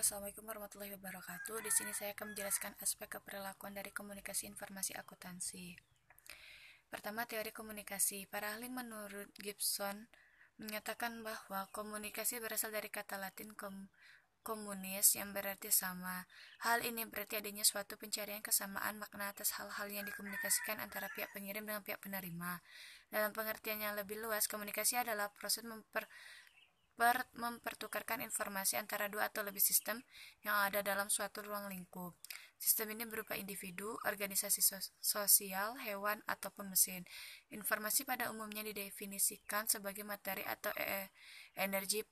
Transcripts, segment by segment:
Assalamualaikum warahmatullahi wabarakatuh. Di sini saya akan menjelaskan aspek keperlakuan dari komunikasi informasi akuntansi. Pertama, teori komunikasi. Para ahli menurut Gibson menyatakan bahwa komunikasi berasal dari kata Latin komunis yang berarti sama. Hal ini berarti adanya suatu pencarian kesamaan makna atas hal-hal yang dikomunikasikan antara pihak pengirim dengan pihak penerima. Dalam pengertian yang lebih luas, komunikasi adalah proses mempertukarkan informasi antara dua atau lebih sistem yang ada dalam suatu ruang lingkup. Sistem ini berupa individu, organisasi sosial, hewan, ataupun mesin. Informasi pada umumnya didefinisikan sebagai materi atau energi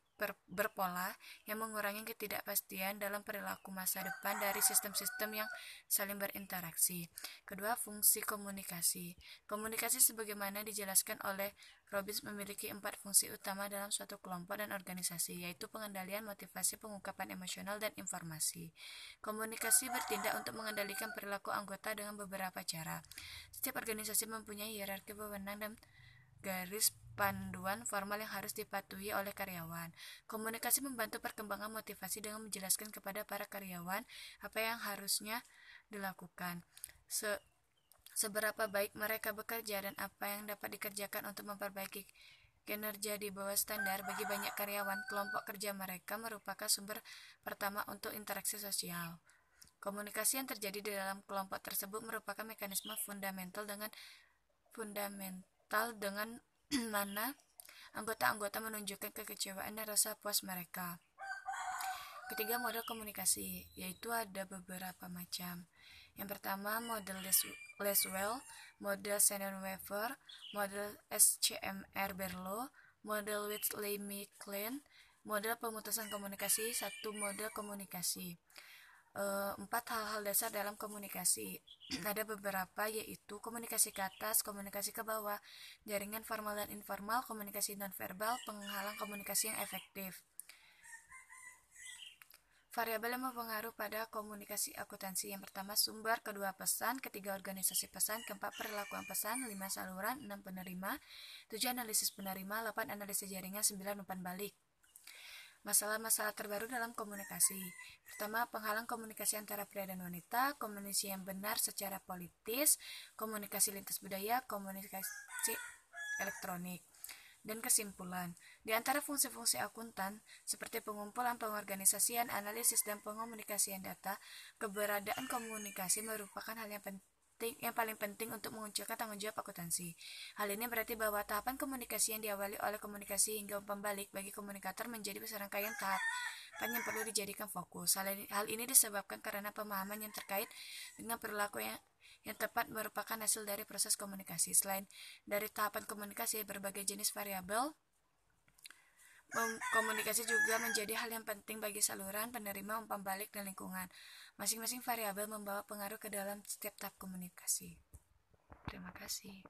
berpola yang mengurangi ketidakpastian dalam perilaku masa depan dari sistem-sistem yang saling berinteraksi. Kedua, fungsi komunikasi. Komunikasi sebagaimana dijelaskan oleh Robbins memiliki 4 fungsi utama dalam suatu kelompok dan organisasi, yaitu pengendalian, motivasi, pengungkapan emosional, dan informasi. Komunikasi bertindak untuk mengendalikan perilaku anggota dengan beberapa cara. Setiap organisasi mempunyai hierarki wewenang dan garis panduan formal yang harus dipatuhi oleh karyawan. Komunikasi membantu perkembangan motivasi dengan menjelaskan kepada para karyawan apa yang harusnya dilakukan, seberapa baik mereka bekerja, dan apa yang dapat dikerjakan untuk memperbaiki kinerja di bawah standar. Bagi banyak karyawan, kelompok kerja mereka merupakan sumber pertama untuk interaksi sosial. Komunikasi yang terjadi di dalam kelompok tersebut merupakan mekanisme fundamental dengan mana anggota-anggota menunjukkan kekecewaan dan rasa puas mereka. Ketiga, model komunikasi, yaitu ada beberapa macam. Yang pertama, model Laswell, model Shannon-Weaver, model SCMR Berlow, model Whitley-McLean, model pemutusan komunikasi. Satu, model komunikasi. 4 hal-hal dasar dalam komunikasi. Ada beberapa, yaitu komunikasi ke atas, komunikasi ke bawah, jaringan formal dan informal, komunikasi nonverbal, penghalang komunikasi yang efektif. Variabel yang mempengaruhi pada komunikasi akuntansi. Yang pertama, sumber. Kedua, pesan. Ketiga, organisasi pesan. Keempat, perlakuan pesan. 5, saluran. 6, penerima. 7, analisis penerima. 8, analisis jaringan. 9, umpan balik. Masalah-masalah terbaru dalam komunikasi. Pertama, penghalang komunikasi antara pria dan wanita, komunikasi yang benar secara politis, komunikasi lintas budaya, komunikasi elektronik. Dan kesimpulan, di antara fungsi-fungsi akuntan seperti pengumpulan, pengorganisasian, analisis, dan pengomunikasian data, keberadaan komunikasi merupakan hal yang paling penting untuk mengunculkan tanggung jawab akuntansi. Hal ini berarti bahwa tahapan komunikasi yang diawali oleh komunikasi hingga umpan balik bagi komunikator menjadi serangkaian tahapan yang perlu dijadikan fokus. Hal ini disebabkan karena pemahaman yang terkait dengan perilaku yang tepat merupakan hasil dari proses komunikasi. Selain dari tahapan komunikasi, berbagai jenis variabel komunikasi juga menjadi hal yang penting bagi saluran, penerima, umpan balik, dan lingkungan. Masing-masing variabel membawa pengaruh ke dalam setiap tahap komunikasi. Terima kasih.